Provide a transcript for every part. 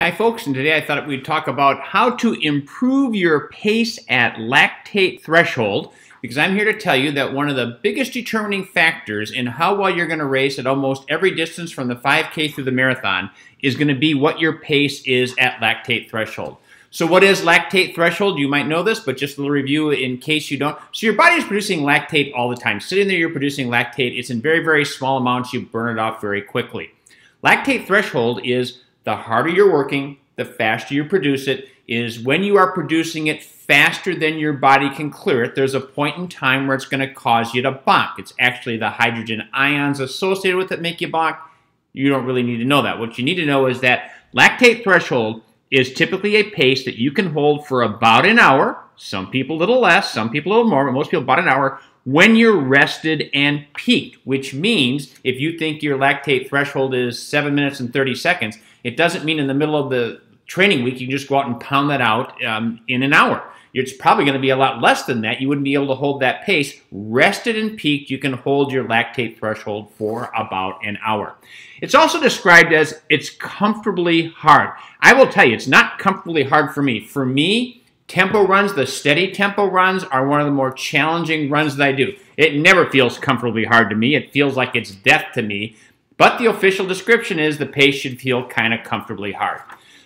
Hi folks, and today I thought we'd talk about how to improve your pace at lactate threshold, because I'm here to tell you that one of the biggest determining factors in how well you're going to race at almost every distance from the 5K through the marathon is going to be what your pace is at lactate threshold. So what is lactate threshold? You might know this, but just a little review in case you don't. So your body is producing lactate all the time. Sitting there, you're producing lactate. It's in very, very small amounts. You burn it off very quickly. Lactate threshold is the harder you're working, the faster you produce it, is when you are producing it faster than your body can clear it, there's a point in time where it's going to cause you to bonk. It's actually the hydrogen ions associated with it make you bonk. You don't really need to know that. What you need to know is that lactate threshold is typically a pace that you can hold for about an hour. Some people a little less, some people a little more, but most people about an hour when you're rested and peaked, which means if you think your lactate threshold is 7 minutes and 30 seconds, it doesn't mean in the middle of the training week you can just go out and pound that out in an hour. It's probably going to be a lot less than that. You wouldn't be able to hold that pace. Rested and peaked, you can hold your lactate threshold for about an hour. It's also described as it's comfortably hard. I will tell you, it's not comfortably hard for me. For me, tempo runs, the steady tempo runs, are one of the more challenging runs that I do. It never feels comfortably hard to me. It feels like it's death to me. But the official description is the pace should feel kind of comfortably hard.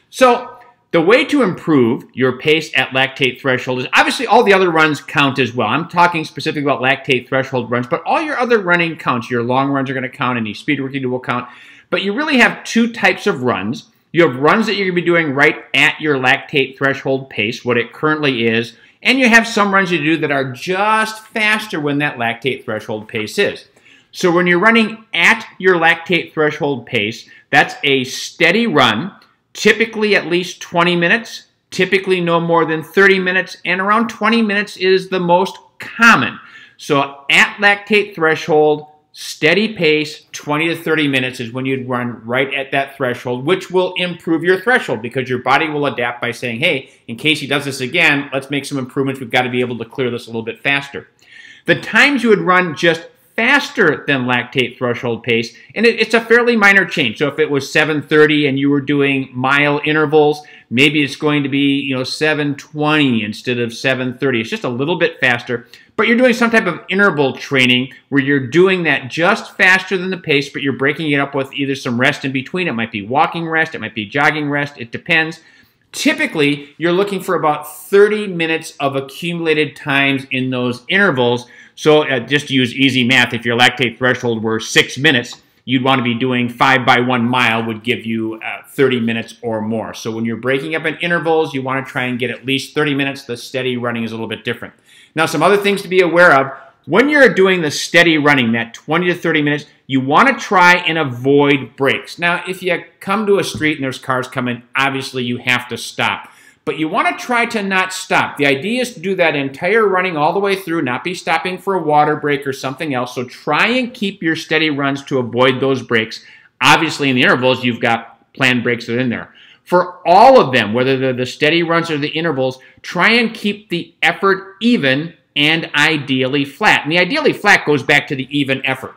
So the way to improve your pace at lactate threshold is obviously all the other runs count as well. I'm talking specifically about lactate threshold runs, but all your other running counts. Your long runs are going to count, any speed work you do will count. But you really have two types of runs. You have runs that you're going to be doing right at your lactate threshold pace, what it currently is, and you have some runs you do that are just faster when that lactate threshold pace is. So when you're running at your lactate threshold pace, that's a steady run, typically at least 20 minutes, typically no more than 30 minutes, and around 20 minutes is the most common. So at lactate threshold, steady pace, 20 to 30 minutes is when you'd run right at that threshold, which will improve your threshold because your body will adapt by saying, hey, in case he does this again, let's make some improvements. We've got to be able to clear this a little bit faster. The times you would run just faster than lactate threshold pace, and it's a fairly minor change. So if it was 7:30 and you were doing mile intervals, maybe it's going to be 7:20 instead of 7:30. It's just a little bit faster, but you're doing some type of interval training where you're doing that just faster than the pace, but you're breaking it up with either some rest in between. It might be walking rest, it might be jogging rest, it depends. Typically, you're looking for about 30 minutes of accumulated times in those intervals. So just to use easy math, if your lactate threshold were 6 minutes, you'd want to be doing 5 by 1 mile would give you 30 minutes or more. So when you're breaking up in intervals, you want to try and get at least 30 minutes. The steady running is a little bit different. Now, some other things to be aware of. When you're doing the steady running, that 20 to 30 minutes, you want to try and avoid breaks. Now, if you come to a street and there's cars coming, obviously you have to stop. But you want to try to not stop. The idea is to do that entire running all the way through, not be stopping for a water break or something else. So try and keep your steady runs to avoid those breaks. Obviously, in the intervals, you've got planned breaks that are in there. For all of them, whether they're the steady runs or the intervals, try and keep the effort even and ideally flat. And the ideally flat goes back to the even effort.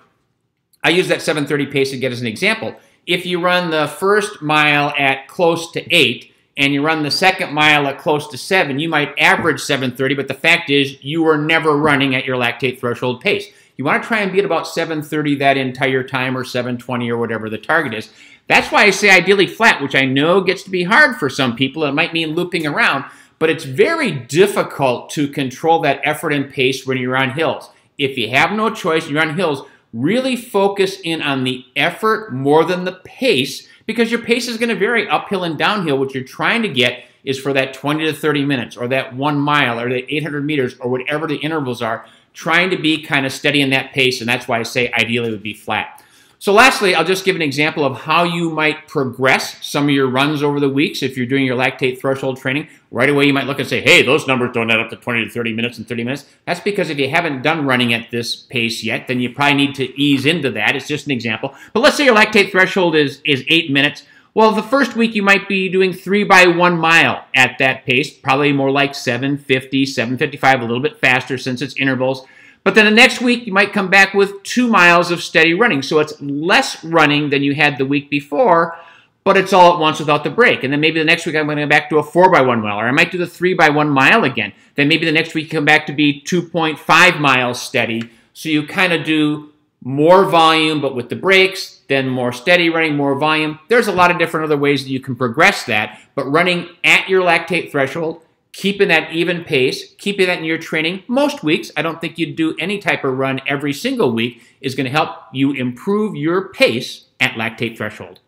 I use that 7:30 pace again as an example. If you run the first mile at close to 8 and you run the second mile at close to 7, you might average 7:30, but the fact is you were never running at your lactate threshold pace. You want to try and be at about 7:30 that entire time, or 7:20, or whatever the target is. That's why I say ideally flat, which I know gets to be hard for some people. It might mean looping around, but it's very difficult to control that effort and pace when you're on hills. If you have no choice, you're on hills, really focus in on the effort more than the pace, because your pace is going to vary uphill and downhill. What you're trying to get is for that 20 to 30 minutes, or that 1 mile, or that 800 meters, or whatever the intervals are, trying to be kind of steady in that pace, and that's why I say ideally it would be flat. So lastly, I'll just give an example of how you might progress some of your runs over the weeks. If you're doing your lactate threshold training, right away you might look and say, hey, those numbers don't add up to 20 to 30 minutes and 30 minutes. That's because if you haven't done running at this pace yet, then you probably need to ease into that. It's just an example. But let's say your lactate threshold is 8 minutes. Well, the first week you might be doing 3 by 1 mile at that pace, probably more like 7:50, 7:55, a little bit faster since it's intervals. But then the next week, you might come back with 2 miles of steady running. So it's less running than you had the week before, but it's all at once without the break. And then maybe the next week I'm going to go back to a 4x1 mile, or I might do the 3x1 mile again. Then maybe the next week you come back to be 2.5 miles steady. So you kind of do more volume, but with the breaks, then more steady running, more volume. There's a lot of different other ways that you can progress that, but running at your lactate threshold, keeping that even pace, keeping that in your training most weeks. I don't think you'd do any type of run every single week is going to help you improve your pace at lactate threshold.